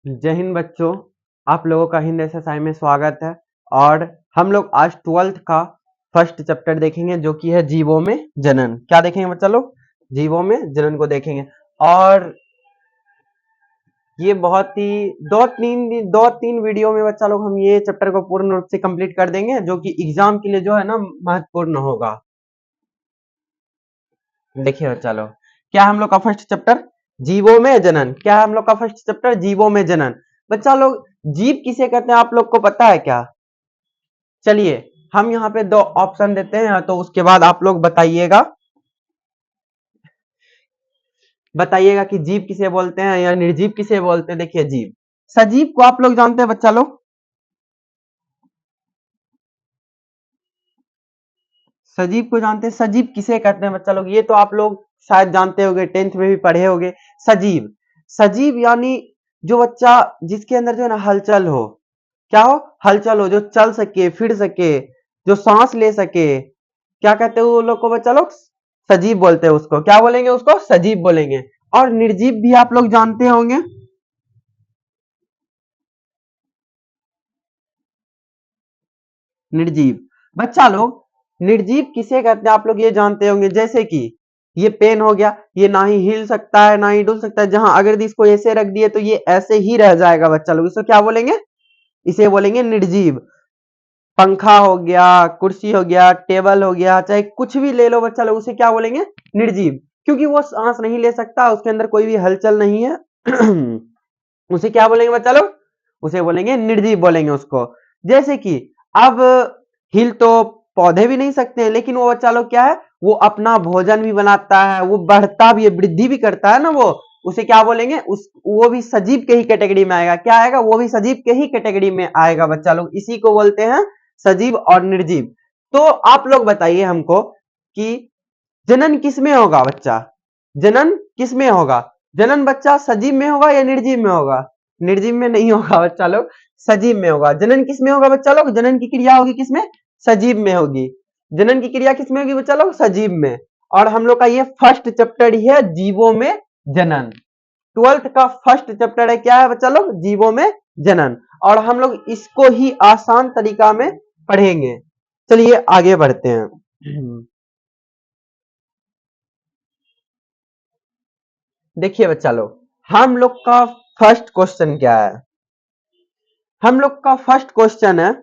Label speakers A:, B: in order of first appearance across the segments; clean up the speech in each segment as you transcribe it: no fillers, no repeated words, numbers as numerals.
A: जय हिंद बच्चों। आप लोगों का हिंद एसएसआई में स्वागत है। और हम लोग आज 12th का फर्स्ट चैप्टर देखेंगे जो कि है जीवों में जनन। क्या देखेंगे बच्चा लोग? जीवों में जनन को देखेंगे। और ये बहुत ही दो तीन वीडियो में बच्चा लोग हम ये चैप्टर को पूर्ण रूप से कंप्लीट कर देंगे, जो कि एग्जाम के लिए जो है ना महत्वपूर्ण होगा। देखिए बच्चा लोग, क्या हम लोग का फर्स्ट चैप्टर जीवों में जनन। क्या है हम लोग का फर्स्ट चैप्टर? जीवों में जनन। बच्चा लोग, जीव किसे कहते हैं आप लोग को पता है क्या? चलिए हम यहाँ पे दो ऑप्शन देते हैं, तो उसके बाद आप लोग बताइएगा कि जीव किसे बोलते हैं या निर्जीव किसे बोलते हैं। देखिए, जीव सजीव को आप लोग जानते हैं बच्चा लोग? सजीव को जानते हैं? सजीव किसे कहते हैं बच्चा लोग? ये तो आप लोग शायद जानते होंगे, 10th में भी पढ़े होंगे। सजीव, सजीव यानी जो बच्चा जिसके अंदर जो है ना हलचल हो। क्या हो? हलचल हो, जो चल सके, फिर सके, जो सांस ले सके। क्या कहते हैं वो लोग को बच्चा लोग? सजीव बोलते हैं उसको। क्या बोलेंगे उसको? सजीव बोलेंगे। और निर्जीव भी आप लोग जानते होंगे। निर्जीव बच्चा लोग, निर्जीव किसे कहते हैं आप लोग ये जानते होंगे। जैसे कि ये पेन हो गया, ये ना ही हिल सकता है ना ही डुल सकता है। जहां अगर इसको ऐसे रख दिए तो ये ऐसे ही रह जाएगा बच्चा लोग। इसको क्या बोलेंगे? इसे बोलेंगे निर्जीव। पंखा हो गया, कुर्सी हो गया, टेबल हो गया, चाहे कुछ भी ले लो बच्चा लोग, उसे क्या बोलेंगे? निर्जीव। क्योंकि वो सांस नहीं ले सकता, उसके अंदर कोई भी हलचल नहीं है। उसे क्या बोलेंगे बच्चा लोग? उसे बोलेंगे निर्जीव बोलेंगे उसको। जैसे कि अब हिल तो पौधे भी नहीं सकते हैं, लेकिन वो बच्चा लोग क्या है, वो अपना भोजन भी बनाता है, वो बढ़ता भी है, वृद्धि भी करता है ना वो। उसे क्या बोलेंगे? उस वो भी सजीव के ही कैटेगरी में आएगा। क्या आएगा? वो भी सजीव के ही कैटेगरी में आएगा बच्चा लोग। इसी को बोलते हैं सजीव और निर्जीव। तो आप लोग बताइए हमको कि जनन किसमें होगा बच्चा? जनन किसमें होगा? जनन बच्चा सजीव में होगा या निर्जीव में होगा? निर्जीव में नहीं होगा बच्चा लोग, सजीव में होगा। जनन किसमें होगा बच्चा लोग? जनन की क्रिया होगी किसमें? सजीव में होगी। जनन की क्रिया किसमें होगी बच्चा लोग? सजीव में। और हम लोग का ये फर्स्ट चैप्टर ही है जीवों में जनन। 12th का फर्स्ट चैप्टर है, क्या है बच्चा लोग? जीवों में जनन। और हम लोग इसको ही आसान तरीका में पढ़ेंगे। चलिए आगे बढ़ते हैं। देखिए बच्चा लोग, हम लोग का फर्स्ट क्वेश्चन क्या है? हम लोग का फर्स्ट क्वेश्चन है,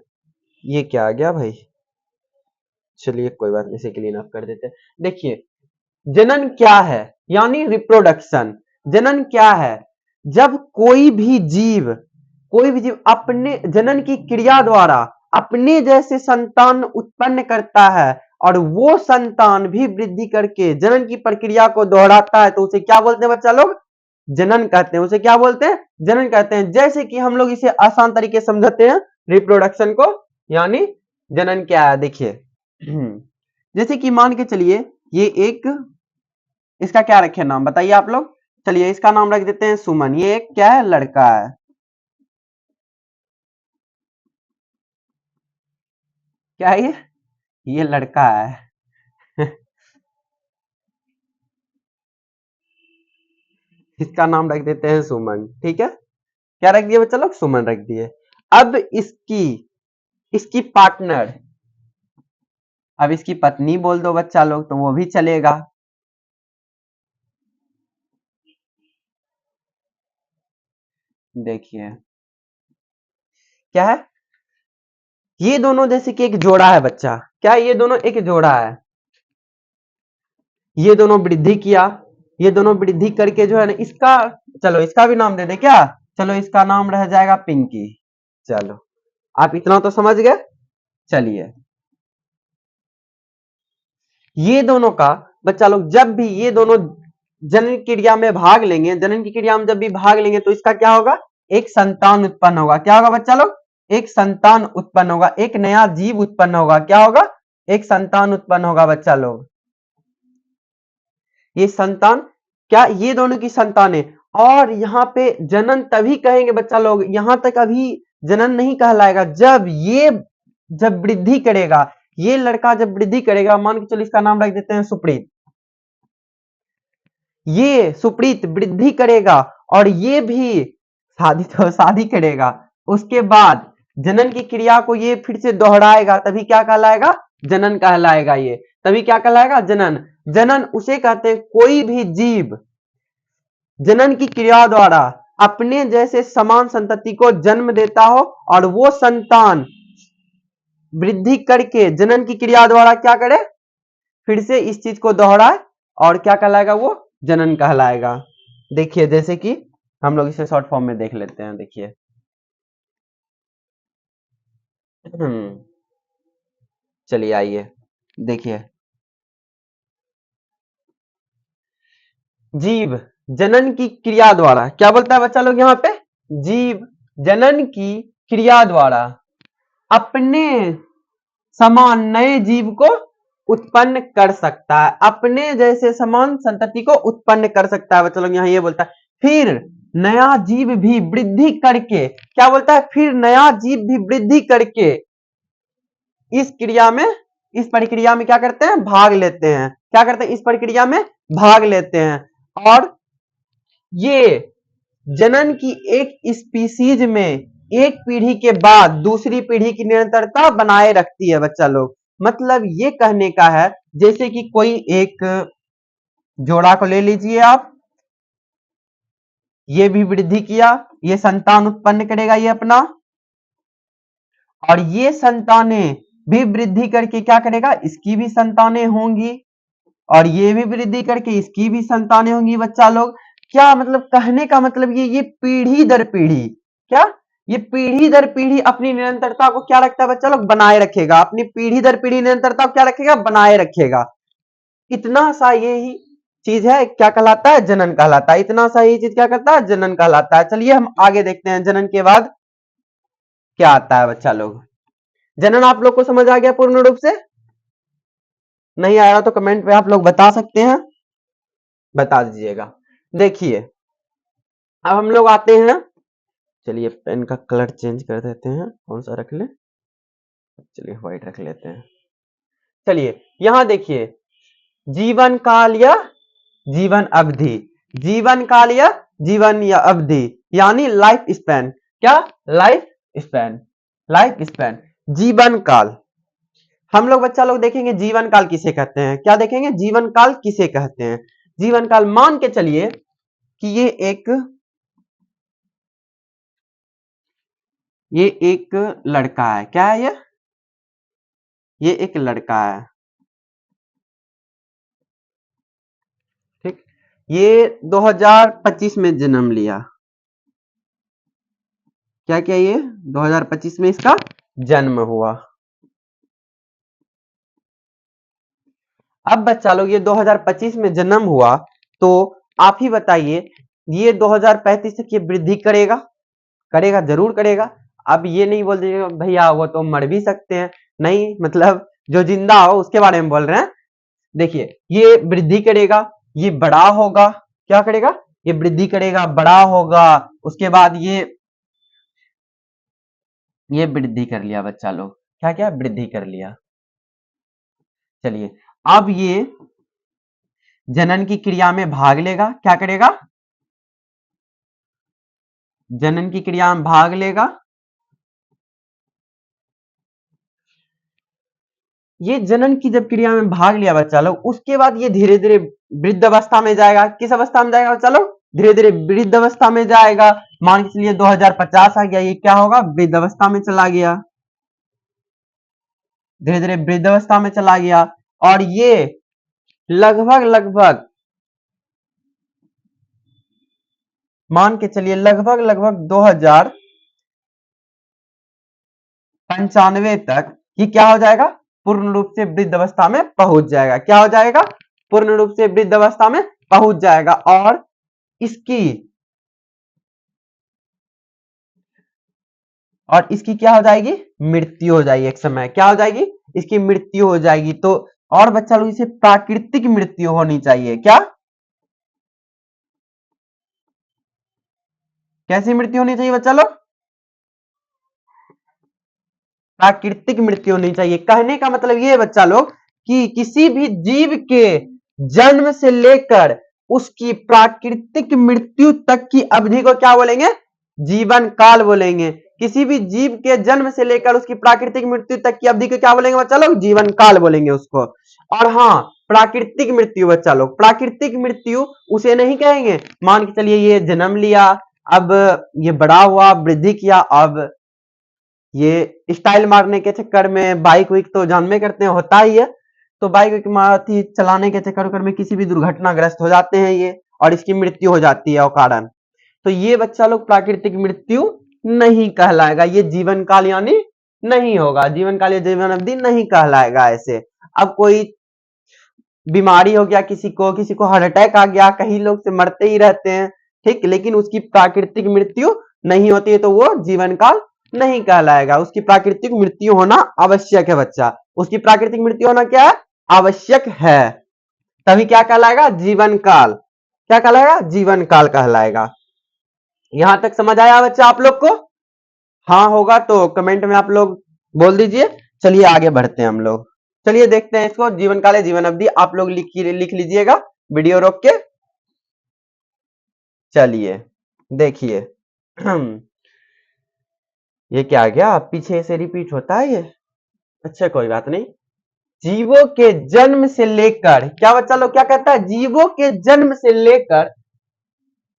A: ये क्या आ गया भाई? चलिए कोई बात नहीं, इसे क्लीन अप कर देते हैं। देखिए, जनन क्या है? यानी रिप्रोडक्शन। जनन क्या है? जब कोई भी जीव अपने जनन की क्रिया द्वारा अपने जैसे संतान उत्पन्न करता है और वो संतान भी वृद्धि करके जनन की प्रक्रिया को दोहराता है, तो उसे क्या बोलते हैं बच्चा लोग? जनन कहते हैं। उसे क्या बोलते हैं? जनन कहते हैं। जैसे कि हम लोग इसे आसान तरीके से समझते हैं रिप्रोडक्शन को। यानी जनन क्या है, देखिए। जैसे कि मान के चलिए, ये एक, इसका क्या रखे नाम बताइए आप लोग? चलिए इसका नाम रख देते हैं सुमन। ये एक क्या है? लड़का है। क्या है ये लड़का है। इसका नाम रख देते हैं सुमन। ठीक है, क्या रख दिए बच्चा लोग? सुमन रख दिए। अब इसकी इसकी पार्टनर, अब इसकी पत्नी बोल दो बच्चा लोग तो वो भी चलेगा। देखिए क्या है, ये दोनों जैसे कि एक जोड़ा है बच्चा। क्या है? ये दोनों एक जोड़ा है। ये दोनों वृद्धि किया, ये दोनों वृद्धि करके जो है ना इसका, चलो इसका भी नाम दे दे क्या? चलो इसका नाम रह जाएगा पिंकी। चलो आप इतना तो समझ गए। चलिए, ये दोनों का बच्चा लोग जब भी ये दोनों जनन क्रिया में भाग लेंगे, जनन की क्रिया में जब भी भाग लेंगे तो इसका क्या होगा? एक संतान उत्पन्न होगा। क्या होगा बच्चा लोग? एक संतान उत्पन्न होगा, एक नया जीव उत्पन्न होगा। क्या होगा? एक संतान उत्पन्न होगा बच्चा लोग। ये संतान, क्या ये दोनों की संतान है। और यहाँ पे जनन तभी कहेंगे बच्चा लोग, यहां तक अभी जनन नहीं कहलाएगा जब वृद्धि करेगा। ये लड़का जब वृद्धि करेगा, मान के चलो इसका नाम रख देते हैं सुप्रीत। ये सुप्रीत वृद्धि करेगा और ये भी शादी तो शादी करेगा, उसके बाद जनन की क्रिया को ये फिर से दोहराएगा, तभी क्या कहलाएगा? जनन कहलाएगा। ये तभी क्या कहलाएगा? जनन। जनन उसे कहते हैं कोई भी जीव जनन की क्रिया द्वारा अपने जैसे समान संतति को जन्म देता हो और वो संतान वृद्धि करके जनन की क्रिया द्वारा क्या करे? फिर से इस चीज को दोहराए और क्या कहलाएगा? वो जनन कहलाएगा। देखिए जैसे कि हम लोग इसे शॉर्ट फॉर्म में देख लेते हैं। देखिए चलिए आइए देखिए, जीव जनन की क्रिया द्वारा क्या बोलता है बच्चा लोग यहाँ पे? जीव जनन की क्रिया द्वारा अपने समान नए जीव को उत्पन्न कर सकता है, अपने जैसे समान संतति को उत्पन्न कर सकता है। बच्चा लोग यहाँ ये बोलता है फिर नया जीव भी वृद्धि करके, क्या बोलता है? फिर नया जीव भी वृद्धि करके इस क्रिया में, इस प्रक्रिया में क्या करते हैं? भाग लेते हैं। क्या करते हैं? इस प्रक्रिया में भाग लेते हैं और ये जनन की एक स्पीसीज में एक पीढ़ी के बाद दूसरी पीढ़ी की निरंतरता बनाए रखती है। बच्चा लोग मतलब ये कहने का है, जैसे कि कोई एक जोड़ा को ले लीजिए आप, ये भी वृद्धि किया, ये संतान उत्पन्न करेगा ये अपना, और ये संतानें भी वृद्धि करके क्या करेगा? इसकी भी संतानें होंगी, और ये भी वृद्धि करके इसकी भी संतानें होंगी। बच्चा लोग क्या मतलब कहने का मतलब ये पीढ़ी दर पीढ़ी, क्या ये पीढ़ी दर पीढ़ी अपनी निरंतरता को क्या रखता है? बच्चा लोग बनाए रखेगा, अपनी पीढ़ी दर पीढ़ी निरंतरता को क्या रखेगा? बनाए रखेगा। इतना सा यही चीज है, क्या कहलाता है? जनन कहलाता है। इतना सा यही चीज क्या कहता है? जनन कहलाता है। चलिए हम आगे देखते हैं जनन के बाद क्या आता है। बच्चा लोग जनन आप लोग को समझ आ गया पूर्ण रूप से? नहीं आया तो कमेंट पे आप लोग बता सकते हैं, बता दीजिएगा। देखिए अब हम लोग आते हैं, चलिए पेन का कलर चेंज कर देते हैं, कौन सा रख ले? चलिए व्हाइट रख लेते हैं। चलिए यहां देखिए जीवन काल या जीवन अवधि, जीवन काल या जीवन या अवधि यानी लाइफ स्पैन। क्या? लाइफ स्पैन, लाइफ स्पैन जीवन काल। हम लोग बच्चा लोग देखेंगे जीवन काल किसे कहते हैं। क्या देखेंगे? जीवन काल किसे कहते हैं। जीवन काल मान के चलिए कि ये एक लड़का है। क्या है ये एक लड़का है, ठीक। ये 2025 में जन्म लिया। क्या क्या ये 2025 में इसका जन्म हुआ। अब बच्चा लोग ये 2025 में जन्म हुआ, तो आप ही बताइए ये 2035 तक ये वृद्धि करेगा? करेगा, जरूर करेगा। अब ये नहीं बोल दीजिएगा भैया वो तो मर भी सकते हैं, नहीं मतलब जो जिंदा हो उसके बारे में बोल रहे हैं। देखिए ये वृद्धि करेगा, ये बड़ा होगा। क्या करेगा? ये वृद्धि करेगा, बड़ा होगा। उसके बाद ये वृद्धि कर लिया बच्चा लोग, क्या क्या वृद्धि कर लिया। चलिए अब ये जनन की क्रिया में भाग लेगा। क्या करेगा? जनन की क्रिया में भाग लेगा। ये जनन की जब क्रिया में भाग लिया बच्चा लोग, उसके बाद ये धीरे धीरे वृद्ध अवस्था में जाएगा। किस अवस्था में जाएगा बच्चा लोग? धीरे धीरे वृद्ध अवस्था में जाएगा। मान के चलिए 2050 आ गया, ये क्या होगा? वृद्ध अवस्था में चला गया, धीरे धीरे वृद्ध अवस्था में चला गया। और ये लगभग लगभग मान के चलिए लगभग लगभग 2095 तक ये क्या हो जाएगा? पूर्ण रूप से वृद्ध अवस्था में पहुंच जाएगा। क्या हो जाएगा? पूर्ण रूप से वृद्ध अवस्था में पहुंच जाएगा। और इसकी क्या हो जाएगी? मृत्यु हो जाएगी एक समय। क्या हो जाएगी? इसकी मृत्यु हो जाएगी। तो और बच्चा लोग इसे प्राकृतिक मृत्यु होनी चाहिए। क्या? कैसी मृत्यु होनी चाहिए बच्चा लोग? प्राकृतिक मृत्यु होनी चाहिए। कहने का मतलब ये है बच्चा लोग कि किसी भी जीव के जन्म से लेकर उसकी प्राकृतिक मृत्यु तक की अवधि को क्या बोलेंगे? जीवन काल बोलेंगे। किसी भी जीव के जन्म से लेकर उसकी प्राकृतिक मृत्यु तक की अवधि को क्या बोलेंगे बच्चा लोग? जीवन काल बोलेंगे उसको। और हाँ, प्राकृतिक मृत्यु बच्चा लोग, प्राकृतिक मृत्यु उसे नहीं कहेंगे। मान के चलिए ये जन्म लिया, अब ये बड़ा हुआ, वृद्धि किया, अब ये स्टाइल मारने के चक्कर में बाइक वाइक तो जानते करते हैं होता ही है, तो बाइक वाइक चलाने के चक्कर में किसी भी दुर्घटनाग्रस्त हो जाते हैं ये, और इसकी मृत्यु हो जाती है कारण। तो ये बच्चा लोग प्राकृतिक मृत्यु नहीं कहलाएगा, ये जीवन काल यानी नहीं होगा, जीवन काल या जीवन अवधि नहीं कहलाएगा ऐसे। अब कोई बीमारी हो गया किसी को हार्ट अटैक आ गया, कई लोग से मरते ही रहते हैं, ठीक, लेकिन उसकी प्राकृतिक मृत्यु नहीं होती है तो वो जीवन काल नहीं कहलाएगा। उसकी प्राकृतिक मृत्यु होना आवश्यक है बच्चा, उसकी प्राकृतिक मृत्यु होना क्या है? आवश्यक है, तभी क्या कहलाएगा? जीवन काल। क्या कहलाएगा? जीवन काल कहलाएगा। यहां तक समझ आया बच्चा आप लोग को? हाँ होगा तो कमेंट में आप लोग बोल दीजिए। चलिए आगे बढ़ते हैं हम लोग, चलिए देखते हैं इसको। जीवन काल है जीवन अवधि आप लोग लिख लीजिएगा वीडियो रोक के। चलिए देखिए ये क्या आ गया? पीछे से रिपीट होता है ये, अच्छा कोई बात नहीं। जीवों के जन्म से लेकर, क्या बच्चा लोग क्या कहता है? जीवों के जन्म से लेकर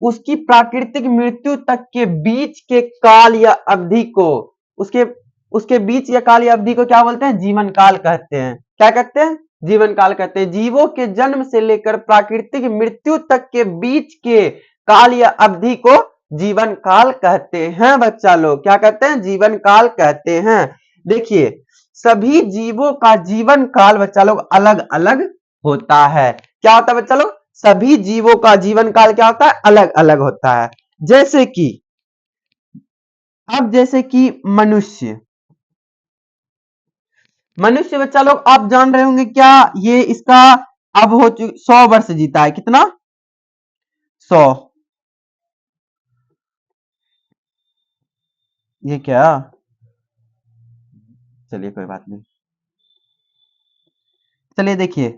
A: उसकी प्राकृतिक मृत्यु तक के बीच के काल या अवधि को, उसके बीच या काल या अवधि को क्या बोलते हैं? जीवन काल कहते हैं। क्या कहते हैं? जीवन काल कहते हैं। जीवों के जन्म से लेकर प्राकृतिक मृत्यु तक के बीच के काल या अवधि को जीवन काल कहते हैं बच्चा लोग। क्या कहते हैं? जीवन काल कहते हैं। देखिए सभी जीवों का जीवन काल बच्चा लोग अलग अलग होता है। क्या होता है बच्चा लोग? सभी जीवों का जीवन काल क्या होता है? अलग अलग होता है। जैसे कि मनुष्य बच्चा लोग आप जान रहे होंगे क्या, ये इसका अब हो 100 वर्ष जीता है। कितना? 100। ये क्या, चलिए कोई बात नहीं। चलिए देखिए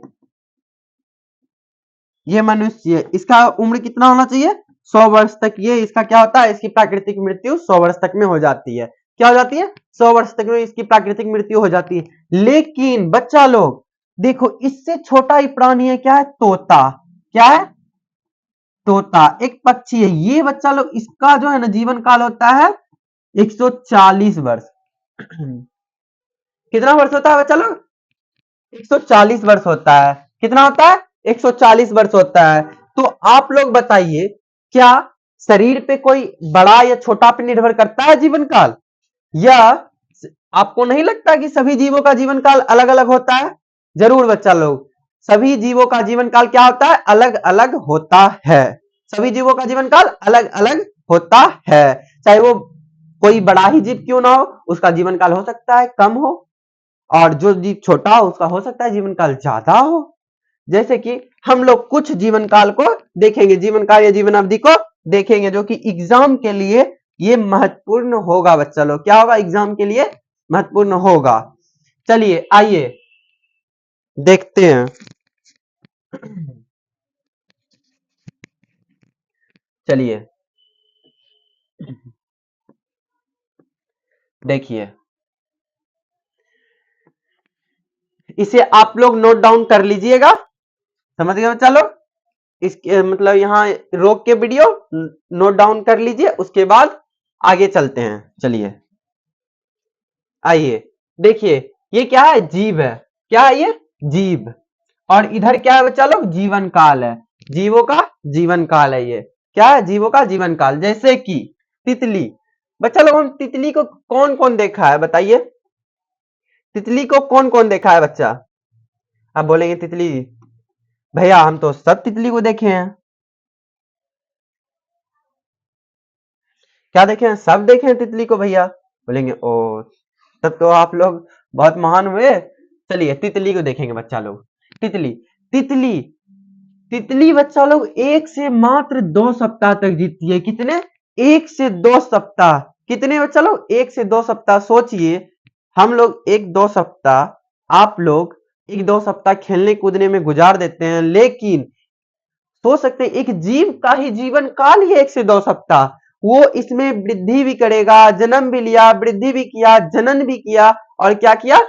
A: ये मनुष्य, इसका उम्र कितना होना चाहिए? 100 वर्ष तक। ये इसका क्या होता है? इसकी प्राकृतिक मृत्यु 100 वर्ष तक में हो जाती है। क्या हो जाती है? 100 वर्ष तक में इसकी प्राकृतिक मृत्यु हो जाती है। लेकिन बच्चा लोग देखो इससे छोटा ही प्राणी है, क्या है? तोता। क्या है? तोता एक पक्षी है। ये बच्चा लोग इसका जो है ना जीवन काल होता है 140 वर्ष। कितना वर्ष होता है बच्चा लोग? 140 वर्ष होता है। कितना होता है? 140 वर्ष होता है। तो आप लोग बताइए क्या शरीर पे कोई बड़ा या छोटा पे निर्भर करता है जीवन काल? या आपको नहीं लगता कि सभी जीवों का जीवन काल अलग अलग होता है? जरूर बच्चा लोग, सभी जीवों का जीवन काल क्या होता है? अलग अलग होता है। सभी जीवों का जीवन काल अलग अलग होता है। चाहे वो कोई बड़ा ही जीव क्यों ना हो, उसका जीवन काल हो सकता है कम हो, और जो जीव छोटा हो उसका हो सकता है जीवन काल ज्यादा हो। जैसे कि हम लोग कुछ जीवन काल को देखेंगे, जीवन काल या जीवन अवधि को देखेंगे, जो कि एग्जाम के लिए ये महत्वपूर्ण होगा बच्चा लोग। क्या होगा? एग्जाम के लिए महत्वपूर्ण होगा। चलिए आइए देखते हैं। चलिए देखिए इसे आप लोग नोट डाउन कर लीजिएगा, समझ गए बच्चा लोग? इसके मतलब यहाँ रोक के वीडियो नोट डाउन कर लीजिए, उसके बाद आगे चलते हैं। चलिए आइए देखिए ये क्या है? जीव है। क्या है ये? जीव। और इधर क्या है बच्चा लोग? जीवन काल है। जीवों का जीवन काल है ये। क्या है? जीवों का जीवन काल। जैसे कि तितली। बच्चा लोग हम तितली को कौन कौन देखा है बताइए? तितली को कौन कौन देखा है बच्चा? आप बोलेंगे तितली, भैया हम तो सब तितली को देखे हैं। क्या देखे हैं? सब देखे हैं तितली को भैया। बोलेंगे ओ तब तो आप लोग बहुत महान हुए। चलिए तितली को देखेंगे बच्चा लोग। तितली तितली तितली बच्चा लोग 1 से मात्र 2 सप्ताह तक जीतती है। कितने? 1 से 2 सप्ताह। कितने बच्चा लोग? 1 से 2 सप्ताह। सोचिए हम लोग 1-2 सप्ताह, आप लोग 1-2 सप्ताह खेलने कूदने में गुजार देते हैं, लेकिन सोच सकते हैं एक जीव का ही जीवन काल ही 1 से 2 सप्ताह, वो इसमें वृद्धि भी करेगा, जन्म भी लिया, वृद्धि भी किया, जनन भी किया, और क्या किया,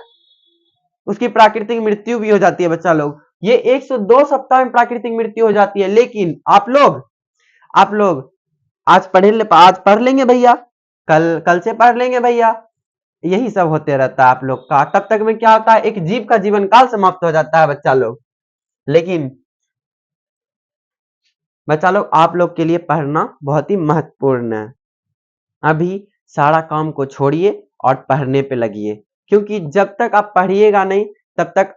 A: उसकी प्राकृतिक मृत्यु भी हो जाती है बच्चा लोग। ये 102 सप्ताह में प्राकृतिक मृत्यु हो जाती है। लेकिन आप लोग आज पढ़ लेंगे भैया, कल से पढ़ लेंगे भैया, यही सब होते रहता है आप लोग का। तब तक में क्या होता है, एक जीव का जीवन काल समाप्त हो जाता है बच्चा लोग। लेकिन बच्चा लोग, आप लोग के लिए पढ़ना बहुत ही महत्वपूर्ण है। अभी सारा काम को छोड़िए और पढ़ने पे लगिए, क्योंकि जब तक आप पढ़िएगा नहीं तब तक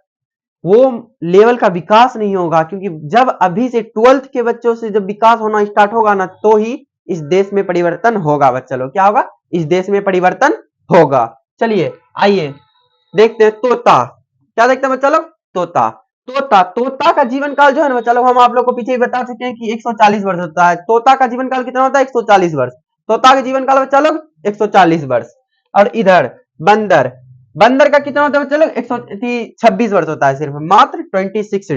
A: वो लेवल का विकास नहीं होगा। क्योंकि जब अभी से 12th के बच्चों से जब विकास होना स्टार्ट होगा ना, तो ही इस देश में परिवर्तन होगा बच्चा लोग। क्या होगा, इस देश में परिवर्तन होगा। चलिए आइए देखते हैं तोता। क्या देखते हैं बच्चा लोग, तोता। तोता का जीवन काल जो है ना बच्चा लोग, हम आप लोग को पीछे ही बता चुके हैं कि 140 वर्ष होता है। तोता का जीवन काल कितना होता है, 140 वर्ष। तोता का जीवन काल बच्चा लोग 140 वर्ष। और इधर बंदर का कितना होता है बच्चा लोग, 126 वर्ष होता है, सिर्फ मात्र 26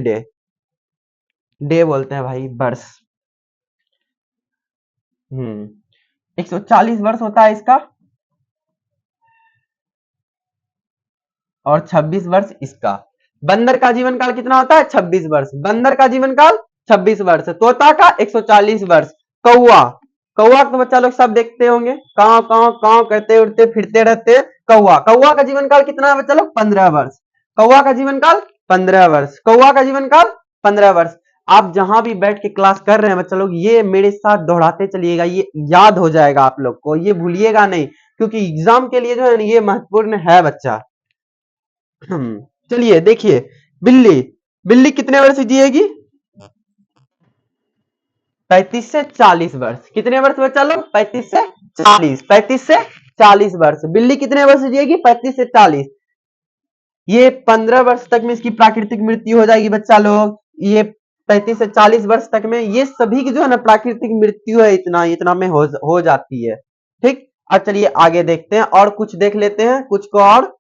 A: डे बोलते हैं भाई, वर्ष। 140 वर्ष होता है इसका, और 26 वर्ष इसका। बंदर का जीवन काल कितना होता है, 26 वर्ष। बंदर का जीवन काल 26 वर्ष, तोता का 140 वर्ष। कौआ तो बच्चा लोग सब देखते होंगे, काव काव काव करते उड़ते फिरते रहते हैं। कौआ का जीवन काल कितना है बच्चा लोग, 15 वर्ष। कौआ का जीवन काल 15 वर्ष। कौआ का जीवन काल 15 वर्ष। आप जहां भी बैठ के क्लास कर रहे हैं बच्चा लोग, ये मेरे साथ दोहराते चलिएगा, ये याद हो जाएगा आप लोग को, ये भूलिएगा नहीं, क्योंकि एग्जाम के लिए जो है ये महत्वपूर्ण है बच्चा। चलिए देखिए, बिल्ली कितने वर्ष जिएगी, 35 से 40 वर्ष। कितने वर्ष बच्चा लोग, 35 से 40। 35 से 40 वर्ष बिल्ली कितने वर्ष जिएगी, 35 से 40। ये 15 वर्ष तक में इसकी प्राकृतिक मृत्यु हो जाएगी बच्चा लोग। ये 35 से 40 वर्ष तक में ये सभी की जो है ना प्राकृतिक मृत्यु है, इतना में हो जाती है। ठीक। अब चलिए आगे देखते हैं, और कुछ देख लेते हैं, कुछ को और।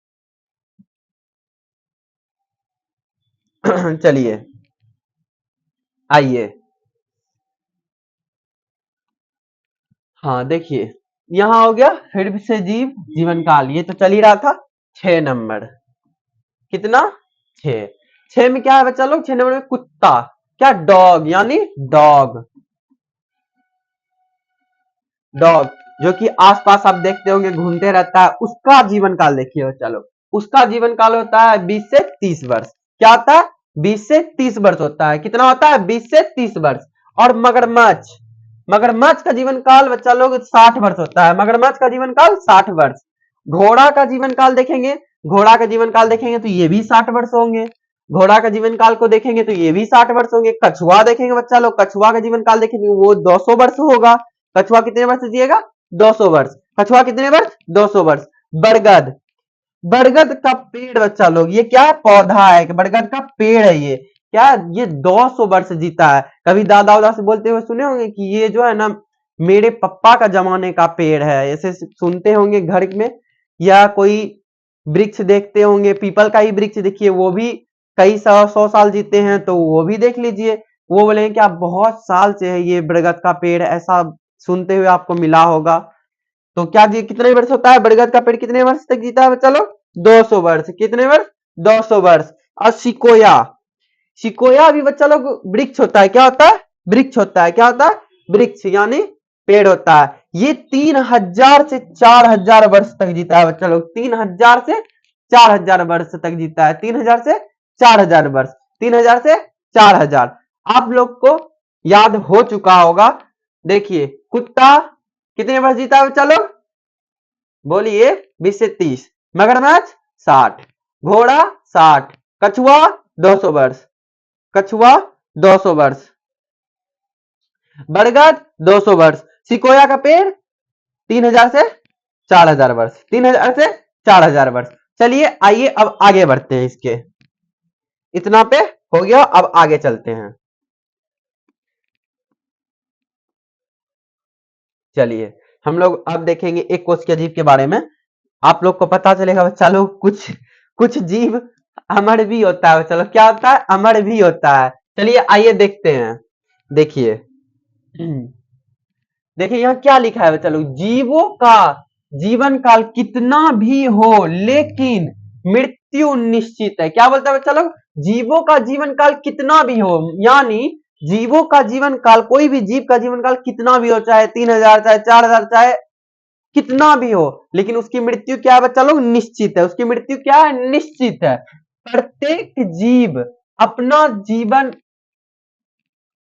A: चलिए आइए, हाँ देखिए, यहां हो गया फिर से जीवन काल, ये तो चल ही रहा था। 6 नंबर, कितना, 6। 6 में क्या है बच्चा लोग, 6 नंबर में कुत्ता, क्या, डॉग, यानी डॉग डॉग जो कि आसपास आप देखते होंगे घूमते रहता है, उसका जीवन काल देखिए बच्चा लोग। उसका जीवन काल होता है 20 से 30 वर्ष। क्या होता है, 20 से 30 वर्ष होता है। कितना होता है, 20 से 30 वर्ष। और मगरमच्छ का जीवन काल बच्चा लोग 60 वर्ष होता है। मगरमच्छ का जीवन काल 60 वर्ष। घोड़ा का जीवन काल देखेंगे, तो ये भी 60 वर्ष होंगे। घोड़ा का जीवन काल को देखेंगे तो ये भी 60 वर्ष होंगे। कछुआ देखेंगे बच्चा लोग, कछुआ का जीवन काल देखेंगे, वो 200 वर्ष होगा। कछुआ कितने वर्ष जिएगा, 200 वर्ष। कछुआ कितने वर्ष, 200 वर्ष। बरगद बरगद का पेड़ बच्चा लोग, ये क्या है, पौधा है, बरगद का पेड़ है। ये क्या, ये 200 वर्ष जीता है। कभी दादा उदा से बोलते हुए सुने होंगे कि ये जो है ना मेरे पप्पा का जमाने का पेड़ है, ऐसे सुनते होंगे घर में। या कोई वृक्ष देखते होंगे, पीपल का ही वृक्ष देखिए, वो भी कई 100 साल जीते हैं, तो वो भी देख लीजिए। वो बोलेंगे कि आप बहुत साल से है ये बरगद का पेड़, ऐसा सुनते हुए आपको मिला होगा। तो क्या जी कितने वर्ष होता है, बरगद का पेड़ कितने वर्ष तक जीता है बच्चा लोग, 200 वर्ष। कितने वर्ष, 200 वर्ष। और सिकोया भी बच्चा लोग वृक्ष होता है। क्या होता है, वृक्ष होता है। क्या होता है, वृक्ष यानी पेड़ होता है। ये 3000 से 4000 वर्ष तक जीता है बच्चा लोग। 3000 से 4000 वर्ष तक जीता है। 3000 से 4000 वर्ष, 3000 से 4000 आप लोग को याद हो चुका होगा। देखिए, कुत्ता कितने वर्ष जीता है बच्चा लोग, बोलिए, 20 से 30। मगरमच्छ 60, घोड़ा 60, कछुआ 200 वर्ष, कछुआ 200 वर्ष, बरगद 200 वर्ष, सिकोया का पेड़ 3000 से 4000 वर्ष, 3000 से 4000 वर्ष। चलिए आइए अब आगे बढ़ते हैं, इसके इतना पे हो गया, अब आगे चलते हैं। चलिए हम लोग अब देखेंगे एक कोष के जीव के बारे में। आप लोग को पता चलेगा बच्चा लोग, कुछ कुछ जीव अमर भी होता है। चलो क्या होता है, अमर भी होता है। चलिए आइए देखते हैं। देखिए देखिए यहाँ क्या लिखा है बच्चा लोग, जीवों का जीवन काल कितना भी हो लेकिन मृत्यु निश्चित है। क्या बोलता है बच्चा लोग, जीवों का जीवन काल कितना भी हो, यानी जीवों का जीवन काल, कोई भी जीव का जीवन काल कितना भी हो, चाहे 3,000 चाहे 4,000 चाहे कितना भी हो, लेकिन उसकी मृत्यु क्या है बच्चा लोग, निश्चित है। उसकी मृत्यु क्या है, निश्चित है। प्रत्येक जीव अपना जीवन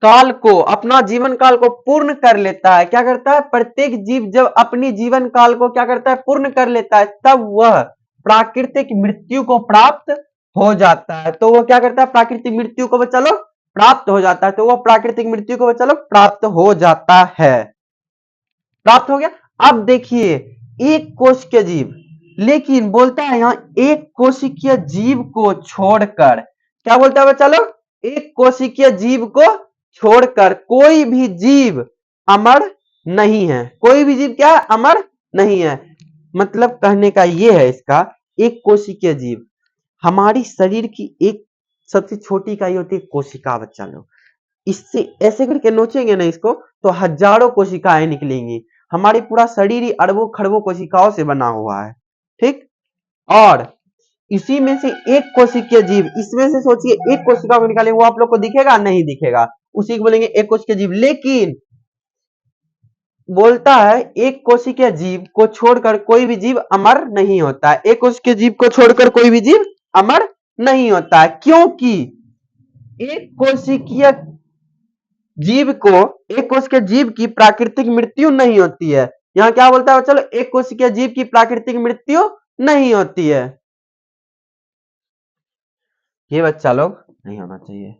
A: काल को, अपना जीवन काल को पूर्ण कर लेता है। क्या करता है, प्रत्येक जीव जब अपनी जीवन काल को क्या करता है, पूर्ण कर लेता है, तब वह प्राकृतिक मृत्यु को प्राप्त हो जाता है। तो वह क्या करता है, प्राकृतिक मृत्यु को बच्चा लोग प्राप्त हो जाता है। तो वह प्राकृतिक मृत्यु को बच्चा लोग प्राप्त हो जाता है। प्राप्त हो गया। अब देखिए एक कोशिकीय जीव, लेकिन बोलता है यहां एक कोशिकीय जीव को छोड़कर, क्या बोलता है बच्चा लोग, एक कोशिकीय जीव को छोड़कर कोई भी जीव अमर नहीं है। कोई भी जीव क्या है, अमर नहीं है। मतलब कहने का यह है इसका, एक कोशिकीय जीव, हमारी शरीर की एक सबसे छोटी इकाई होती है कोशिका बच्चा लोग। इससे ऐसे करके नोचेंगे ना इसको तो हजारों कोशिकाएं निकलेंगी। हमारी पूरा शरीर ही अरबों खरबों कोशिकाओं से बना हुआ है, ठीक। और इसी में से एक कोशिकीय जीव, इसमें से सोचिए एक कोशिका को निकालेंगे, वो आप लोग को दिखेगा, नहीं दिखेगा, उसी को बोलेंगे एक कोशिकीय जीव। लेकिन बोलता है एक कोशिकीय जीव को छोड़कर कोई भी जीव अमर नहीं होता है। एक कोशिकीय जीव को छोड़कर कोई भी जीव अमर नहीं होता है, क्योंकि एक कोशिकीय जीव को, एक कोशिकीय जीव की प्राकृतिक मृत्यु नहीं होती है। यहां क्या बोलता है, चलो एक कोशिकीय जीव की प्राकृतिक मृत्यु नहीं होती है। ये बच्चा लोग नहीं होना चाहिए।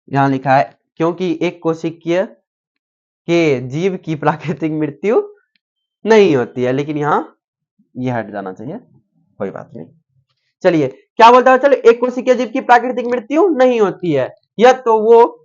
A: यहां लिखा है क्योंकि एक कोशिकीय के जीव की प्राकृतिक मृत्यु नहीं होती है, लेकिन यहां ये हट जाना चाहिए, कोई बात नहीं। चलिए क्या बोलता है, चलो एक कोशिकीय जीव की प्राकृतिक मृत्यु नहीं होती है, या तो वो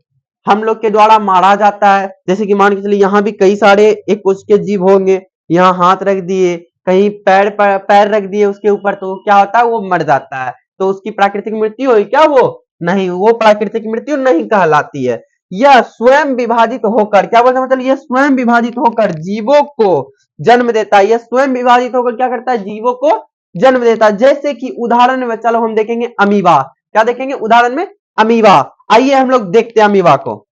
A: हम लोग के द्वारा मारा जाता है। जैसे कि मान के चलिए यहाँ भी कई सारे एक कोशिकीय जीव होंगे, यहाँ हाथ रख दिए, कहीं पैर रख दिए उसके ऊपर, तो क्या होता है, वो मर जाता है। तो उसकी प्राकृतिक मृत्यु हुई क्या, वो नहीं, वो प्राकृतिक मृत्यु नहीं कहलाती है। यह स्वयं विभाजित होकर, क्या बोलते हैं मतलब, यह स्वयं विभाजित होकर जीवों को जन्म देता है। यह स्वयं विभाजित होकर क्या करता है, जीवों को जन्म देता है। जैसे कि उदाहरण में चलो हम देखेंगे अमीबा, क्या देखेंगे उदाहरण में, अमीबा। आइए हम लोग देखते हैं अमीबा को।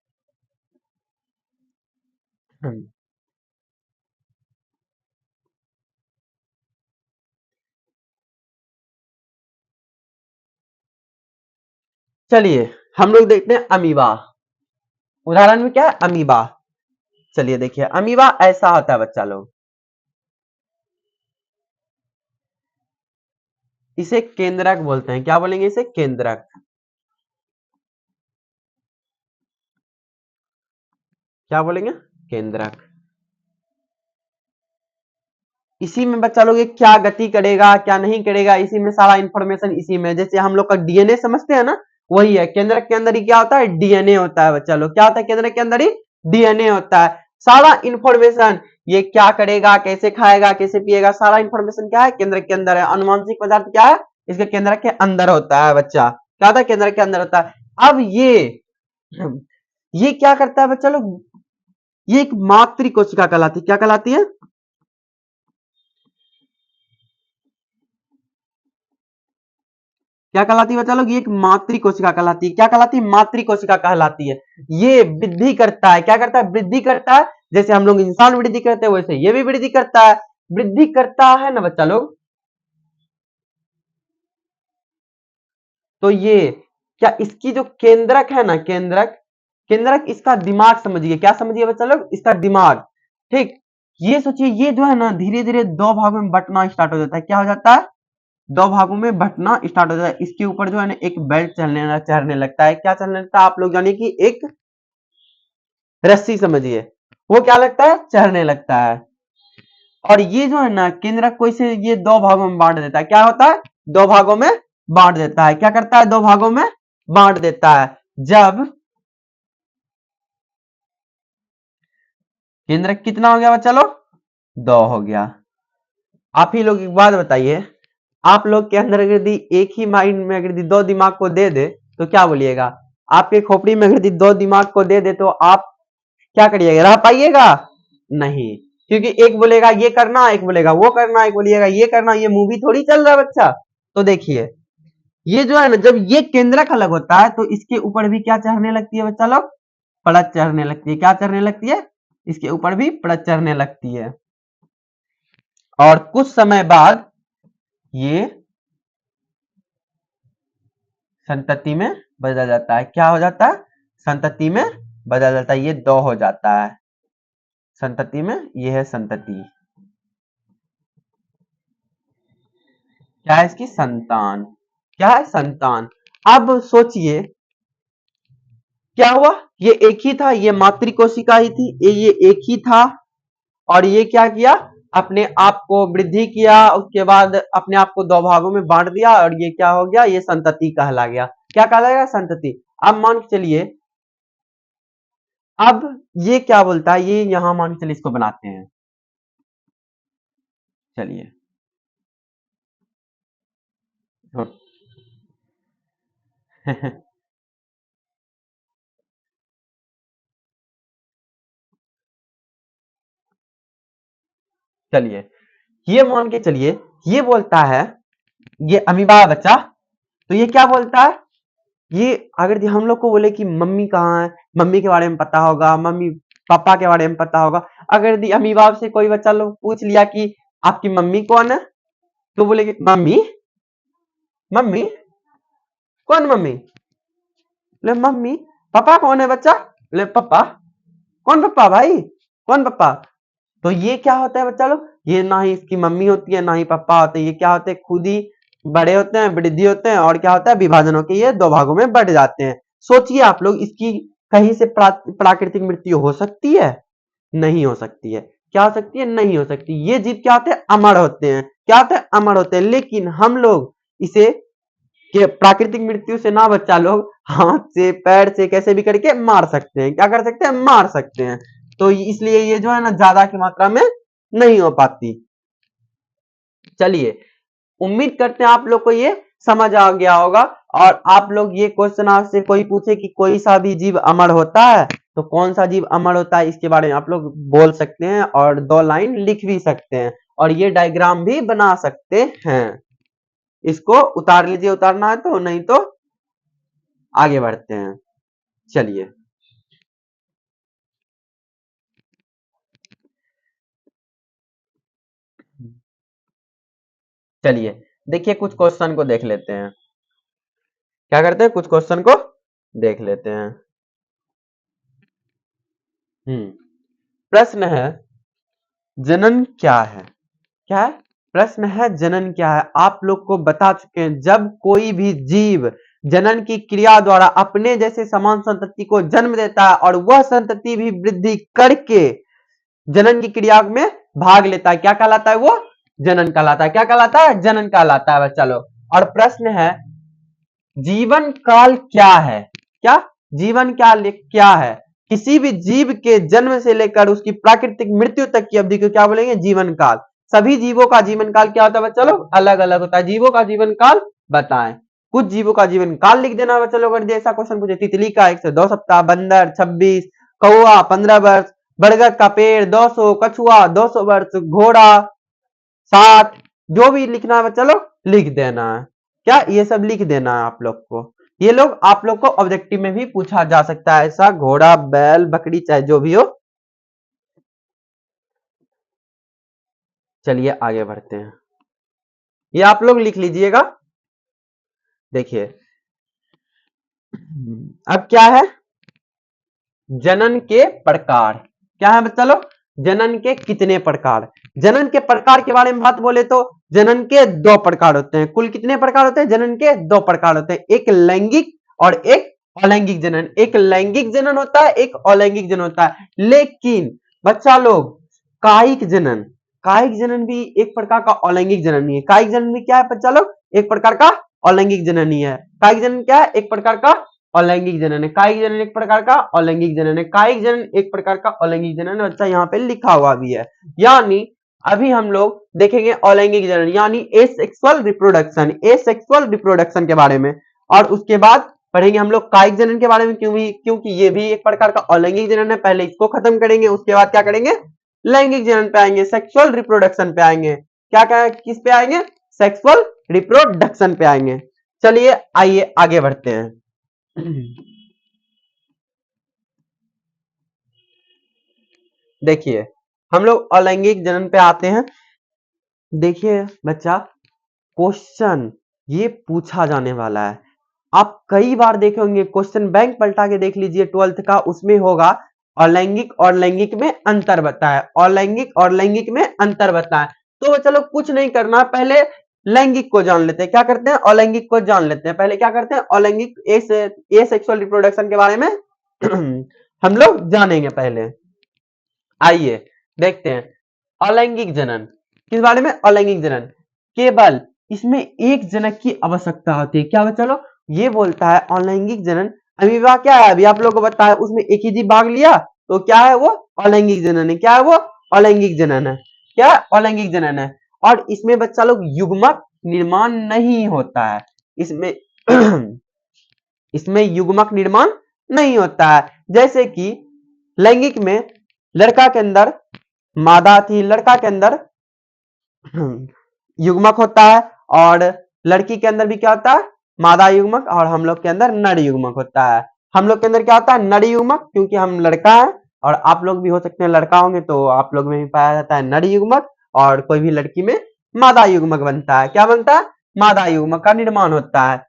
A: चलिए हम लोग देखते हैं अमीबा। उदाहरण में क्या है, अमीबा। चलिए देखिए अमीबा ऐसा होता है बच्चा लोग, इसे केंद्रक बोलते हैं। क्या बोलेंगे इसे, केंद्रक। क्या बोलेंगे, केंद्रक। इसी में बच्चा लोग ये क्या गति करेगा क्या नहीं करेगा, इसी में सारा इंफॉर्मेशन इसी में। जैसे हम लोग का डीएनए समझते हैं ना, वही है। केंद्रक के अंदर ही क्या होता है, डीएनए होता है बच्चा लोग। क्या होता है, केंद्रक के अंदर ही डीएनए होता है। सारा इंफॉर्मेशन, ये क्या करेगा, कैसे खाएगा, कैसे पिएगा, सारा इंफॉर्मेशन क्या है, केंद्रक के अंदर है। अनुवांशिक पदार्थ क्या है, इसके केंद्रक के अंदर होता है बच्चा। क्या होता है, केंद्रक के अंदर होता है। अब ये क्या करता है बच्चा लोग, ये एक मातृ कोशिका कहलाती है। क्या कहलाती है, क्या कहलाती है बच्चा लोग, ये एक मातृ कोशिका कहलाती है। क्या कहलाती है, मातृ कोशिका कहलाती है। ये वृद्धि करता है, क्या करता है, वृद्धि करता है। जैसे हम लोग इंसान वृद्धि करते हैं, वैसे ये भी वृद्धि करता है। वृद्धि करता है ना बच्चा लोग, तो ये क्या, इसकी जो केंद्रक है ना, केंद्रक, केंद्रक इसका दिमाग समझिए। क्या समझिए बच्चा लोग, इसका दिमाग, ठीक। ये सोचिए, ये जो है ना धीरे धीरे दो भागों में बंटना स्टार्ट हो जाता है। क्या हो जाता है, दो भागों में बंटना स्टार्ट हो जाता है। इसके ऊपर जो है ना एक बेल्ट चढ़ने लगता है। क्या चलने लगता है, आप लोग जानिए कि एक रस्सी समझिए, वो क्या लगता है, चढ़ने लगता है। और ये जो है ना केंद्रक को इसे ये दो भागों में बांट देता है। क्या होता है, दो भागों में बांट देता है। क्या करता है, दो भागों में बांट देता है। जब केंद्रक कितना हो गया बच्चा लोग, दो हो गया। आप ही लोग एक बात बताइए, आप लोग के अंदर अगर यदि एक ही माइंड में अगर यदि दो दिमाग को दे दे तो क्या बोलिएगा, आपके खोपड़ी में अगर यदि दो दिमाग को दे दे तो आप क्या करिएगा, रह पाइएगा, नहीं, क्योंकि एक बोलेगा ये करना, एक बोलेगा वो करना, एक बोलेगा ये करना, ये मूवी थोड़ी चल रहा है बच्चा। तो देखिए ये जो है ना, जब ये केंद्रक अलग होता है तो इसके ऊपर भी क्या चढ़ने लगती है बच्चा लोग, परत चढ़ने लगती है। क्या चढ़ने लगती है, इसके ऊपर भी परत चढ़ने लगती है। और कुछ समय बाद ये संतति में बदल जाता है। क्या हो जाता है, संतति में बदल जाता है। ये दो हो जाता है संतति में, ये है संतति। क्या है इसकी, संतान। क्या है, संतान। अब सोचिए क्या हुआ, ये एक ही था, ये मातृ कोशिका ही थी, ये एक ही था, और ये क्या किया, अपने आप को वृद्धि किया, उसके बाद अपने आप को दो भागों में बांट दिया, और ये क्या हो गया, ये संतति कहला गया। क्या कहलाएगा, संतति। अब मान के चलिए, अब ये क्या बोलता है, ये यहां मान के चलिए इसको बनाते हैं। चलिए चलिए ये मान के चलिए, ये बोलता है, ये अमीबा है बच्चा, तो ये क्या बोलता है, ये अगर हम लोग को बोले कि मम्मी कहाँ है, मम्मी के बारे में पता होगा, मम्मी पापा के बारे में पता होगा। अगर अमीबा से कोई बच्चा लोग पूछ लिया कि आपकी मम्मी कौन है, तो बोलेगे मम्मी, मम्मी कौन मम्मी, ले मम्मी, पापा कौन है बच्चा, ले पापा, कौन पापा भाई, कौन पापा। तो ये क्या होता है बच्चा लोग, ये ना ही इसकी मम्मी होती है ना ही पापा होते हैं, ये क्या होते हैं, खुद ही बड़े होते हैं, वृद्धि होते हैं, और क्या होता है, विभाजन होकर ये दो भागों में बढ़ जाते हैं। सोचिए आप लोग, इसकी कहीं से प्राकृतिक मृत्यु हो सकती है, नहीं हो सकती है। क्या हो सकती है, नहीं हो सकती। ये जीव क्या होते हैं, अमर होते हैं। क्या होते हैं, अमर होते हैं। लेकिन हम लोग इसे कि प्राकृतिक मृत्यु से ना बच्चा लोग हाथ से, पैर से, कैसे भी करके मार सकते हैं। क्या कर सकते हैं, मार सकते हैं। तो इसलिए ये जो है ना, ज्यादा की मात्रा में नहीं हो पाती। चलिए, उम्मीद करते हैं आप लोग को ये समझ आ गया होगा। और आप लोग ये क्वेश्चन आपसे कोई पूछे कि कोई सा भी जीव अमर होता है, तो कौन सा जीव अमर होता है, इसके बारे में आप लोग बोल सकते हैं, और दो लाइन लिख भी सकते हैं, और ये डायग्राम भी बना सकते हैं। इसको उतार लीजिए, उतारना है तो, नहीं तो आगे बढ़ते हैं। चलिए चलिए देखिए, कुछ क्वेश्चन को देख लेते हैं। क्या करते हैं, कुछ क्वेश्चन को देख लेते हैं। प्रश्न है, जनन क्या है। क्या है, प्रश्न है, जनन क्या है। आप लोग को बता चुके हैं, जब कोई भी जीव जनन की क्रिया द्वारा अपने जैसे समान संतति को जन्म देता है, और वह संतति भी वृद्धि करके जनन की क्रिया में भाग लेता है, क्या कहलाता है, वो जनन कहलाता है। क्या कहलाता है, जनन कहलाता है बच्चा लोग। और प्रश्न है, जीवन काल क्या है। क्या, जीवन काल क्या है। किसी भी जीव के जन्म से लेकर उसकी प्राकृतिक मृत्यु तक की अवधि को क्या बोलेंगे, जीवन काल। सभी जीवों का जीवन काल क्या होता है बच्चा लोग, अलग अलग होता है। जीवों का जीवन काल बताएं। कुछ जीवों का जीवन काल लिख देना बच्चा लोग। अगर जैसा क्वेश्चन पूछे, तितली का 102 सप्ताह, बंदर 26, कौआ 15 वर्ष, बरगद का पेड़ 200, कछुआ 200 वर्ष, घोड़ा 60, जो भी लिखना है बच्चा लोग लिख देना है। क्या, ये सब लिख देना है आप लोग को। ये लोग आप लोग को ऑब्जेक्टिव में भी पूछा जा सकता है, ऐसा घोड़ा, बैल, बकरी, चाहे जो भी हो। चलिए आगे बढ़ते हैं, ये आप लोग लिख लीजिएगा। देखिए अब क्या है, जनन के प्रकार। क्या है बच्चा लोग, जनन के कितने प्रकार। जनन के प्रकार के बारे में बात बोले तो जनन के दो प्रकार होते हैं। कुल कितने प्रकार होते हैं, जनन के दो प्रकार होते हैं, एक लैंगिक और एक अलैंगिक जनन। एक लैंगिक जनन होता है, एक अलैंगिक जनन होता है। लेकिन बच्चा लोग, कायिक जनन, कायिक जनन भी एक प्रकार का अलैंगिक जनन ही है। कायिक जनन भी क्या है बच्चा लोग, एक प्रकार का अलैंगिक जनन ही है। कायिक जनन क्या है, एक प्रकार का अलैंगिक जनन है। कायिक जनन एक प्रकार का अलैंगिक जनन है। कायिक जनन एक प्रकार का अलैंगिक जनन है। बच्चा यहाँ पे लिखा हुआ भी है। यानी अभी हम लोग देखेंगे अलैंगिक जनन, यानी एसेक्सुअल रिप्रोडक्शन, एसेक्सुअल रिप्रोडक्शन के बारे में। और उसके बाद पढ़ेंगे हम लोग कायिक जनन के बारे में, क्योंकि ये भी एक प्रकार का अलैंगिक जनन है। पहले इसको खत्म करेंगे, उसके बाद क्या करेंगे, लैंगिक जनन पे आएंगे, सेक्सुअल रिप्रोडक्शन पे आएंगे। क्या क्या किस पे आएंगे? सेक्सुअल रिप्रोडक्शन पे आएंगे। चलिए आइए आगे बढ़ते हैं। देखिए हम लोग अलैंगिक जनन पे आते हैं। देखिए बच्चा, क्वेश्चन ये पूछा जाने वाला है। आप कई बार देखे होंगे, क्वेश्चन बैंक पलटा के देख लीजिए 12th का, उसमें होगा अलैंगिक और लैंगिक में अंतर बताए, अलैंगिक और लैंगिक में अंतर बताए। तो चलो कुछ नहीं करना, पहले लैंगिक को जान लेते हैं। क्या करते हैं? अलैंगिक को जान लेते हैं। पहले क्या करते हैं? अलैंगिक ए सेक्सुअल रिप्रोडक्शन के बारे में हम लोग जानेंगे पहले। आइए देखते हैं अलैंगिक जनन किस बारे में। अलैंगिक जनन केवल इसमें एक जनक की आवश्यकता होती है। क्या चलो ये बोलता है अलैंगिक जनन, अमीबा क्या है अभी आप लोगों को बताया, उसमें एक ही जीव भाग लिया तो क्या है? वो अलैंगिक जनन है। क्या है वो? अलैंगिक जनन है। क्या? अलैंगिक जनन है। और इसमें बच्चा लोग युग्मक निर्माण नहीं होता है। इसमें इसमें युग्मक निर्माण नहीं होता है। जैसे कि लैंगिक में लड़का के अंदर मादा थी, लड़का के अंदर युग्मक होता है, और लड़की के अंदर भी क्या होता है? मादा युग्मक, और हम लोग के अंदर नर युग्मक होता है। हम लोग के अंदर क्या होता है? नर युग्मक, क्योंकि हम लड़का है, और आप लोग भी हो सकते हैं लड़का होंगे तो आप लोग में भी पाया जाता है नर युग्मक, और कोई भी लड़की में मादा युग्मक बनता है। क्या बनता है? मादा युग्मक का निर्माण होता है।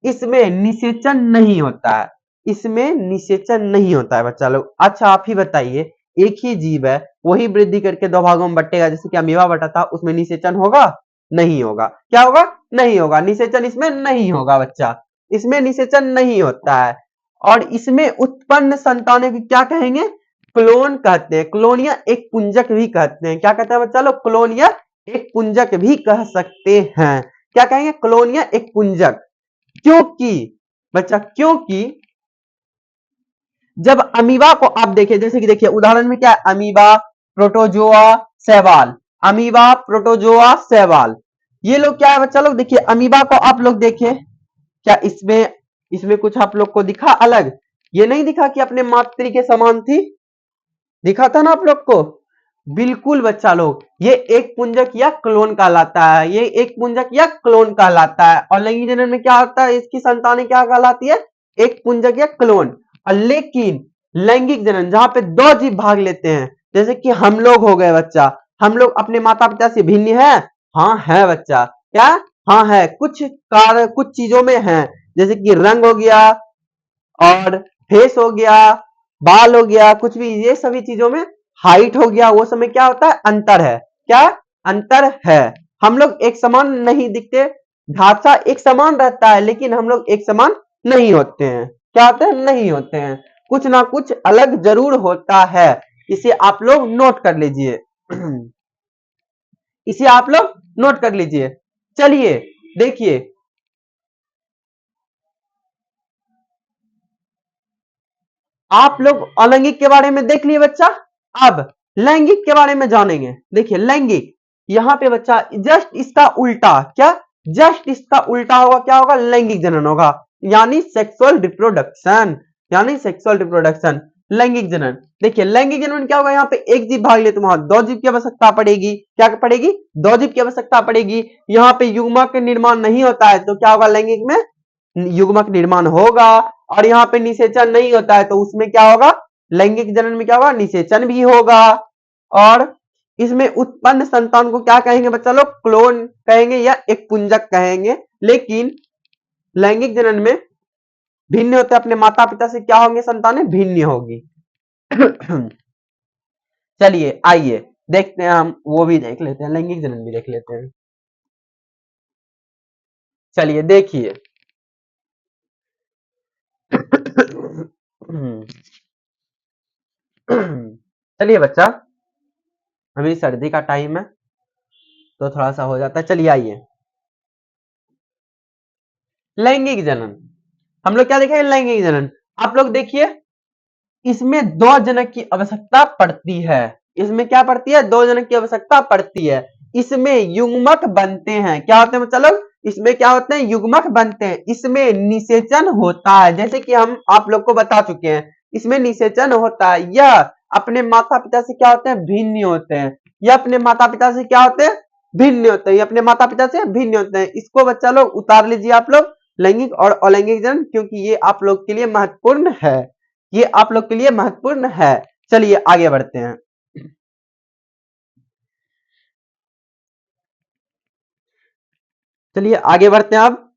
A: इसमें निषेचन नहीं होता है। इसमें निषेचन नहीं होता है बच्चा लोग। अच्छा आप ही बताइए, एक ही जीव है, वही वृद्धि करके दो भागों में बटेगा, जैसे कि अमीबा बटा था, उसमें निषेचन होगा? नहीं होगा। क्या होगा? नहीं होगा। निषेचन इसमें नहीं होगा बच्चा, इसमें निषेचन नहीं होता है। और इसमें उत्पन्न संतानों की क्या कहेंगे? क्लोन कहते हैं। क्लोन या एक पुंजक भी कहते हैं। क्या कहते हैं बच्चा लोग? क्लोन या एक पुंजक भी कह सकते हैं। क्या कहेंगे? क्लोन या एक पुंजक। क्योंकि बच्चा, क्योंकि जब अमीबा को आप देखिए, जैसे कि देखिए उदाहरण में क्या है? अमीबा, प्रोटोजोआ, शैवाल। अमीबा, प्रोटोजोआ, शैवाल, ये लोग क्या है बच्चा लोग? देखिए अमीबा को आप लोग देखिए, क्या इसमें इसमें कुछ आप लोग को दिखा अलग? ये नहीं दिखा कि अपने मातृ के समान थी, दिखा था ना आप लोग को? बिल्कुल बच्चा लोग, ये एक पुंजक या क्लोन कहलाता है। ये एक पुंजक या क्लोन कहलाता है। और लैंगिक जनन में क्या होता है? इसकी संतानें क्या कहलाती है? एक पुंजक या क्लोन। लेकिन लैंगिक जनन जहां पे दो जीव भाग लेते हैं, जैसे कि हम लोग हो गए बच्चा, हम लोग अपने माता पिता से भिन्न है? हाँ है बच्चा। क्या? हाँ है। कुछ कार्य कुछ चीजों में है, जैसे कि रंग हो गया, और फेस हो गया, बाल हो गया, कुछ भी, ये सभी चीजों में, हाइट हो गया, वो समय क्या होता है? अंतर है। क्या? अंतर है। हम लोग एक समान नहीं दिखते, ढांचा एक समान रहता है, लेकिन हम लोग एक समान नहीं होते हैं। क्या होते हैं? नहीं होते हैं। कुछ ना कुछ अलग जरूर होता है। इसे आप लोग नोट कर लीजिए। इसे आप लोग नोट कर लीजिए। चलिए देखिए, आप लोग अलैंगिक के बारे में देख लिए बच्चा। अब लैंगिक के बारे में जानेंगे। देखिए लैंगिक, यहां पे बच्चा जस्ट इसका उल्टा, क्या? जस्ट इसका उल्टा होगा। क्या होगा? लैंगिक जनन होगा, यानी सेक्सुअल रिप्रोडक्शन। यानी सेक्सुअल रिप्रोडक्शन, लैंगिक जनन। देखिए लैंगिक जनन में क्या होगा? यहाँ पे एक जीव भाग ले तो वहां दो जीव की आवश्यकता पड़ेगी। क्या पड़ेगी? दो जीव की आवश्यकता पड़ेगी। यहाँ पे युग्मक निर्माण नहीं होता है, तो क्या होगा? लैंगिक में युग्मक निर्माण होगा। और यहाँ पे निषेचन नहीं होता है, तो उसमें क्या होगा? लैंगिक जनन में क्या होगा? निषेचन भी होगा। और इसमें उत्पन्न संतान को क्या कहेंगे बच्चा लोग? क्लोन कहेंगे या एक पुंजक कहेंगे। लेकिन लैंगिक जनन में भिन्न होते, अपने माता पिता से क्या होंगे? संतानें भिन्न होगी। चलिए आइए देखते हैं, हम वो भी देख लेते हैं, लैंगिक जनन भी देख लेते हैं। चलिए देखिए, चलिए बच्चा, अभी सर्दी का टाइम है तो थोड़ा सा हो जाता है। चलिए आइए, लैंगिक जनन हम लोग क्या देखेंगे? लैंगिक जनन। आप लोग देखिए, इसमें दो जनक की आवश्यकता पड़ती है। इसमें क्या पड़ती है? दो जनक की आवश्यकता पड़ती है। इसमें युग्मक बनते हैं। क्या होते हैं मतलब? इसमें क्या होते हैं? युग्मक बनते हैं। इसमें निषेचन होता है, जैसे कि हम आप लोग को बता चुके हैं, इसमें निषेचन होता है। यह अपने माता पिता से क्या होते हैं, भिन्न होते हैं। ये अपने माता पिता से क्या होते हैं, भिन्न होते हैं। ये अपने माता पिता से भिन्न होते हैं। इसको बच्चा लोग उतार लीजिए आप लोग, लैंगिक और अलैंगिक जन्म, क्योंकि ये आप लोग के लिए महत्वपूर्ण है। ये आप लोग के लिए महत्वपूर्ण है। चलिए आगे बढ़ते हैं। चलिए आगे बढ़ते हैं अब।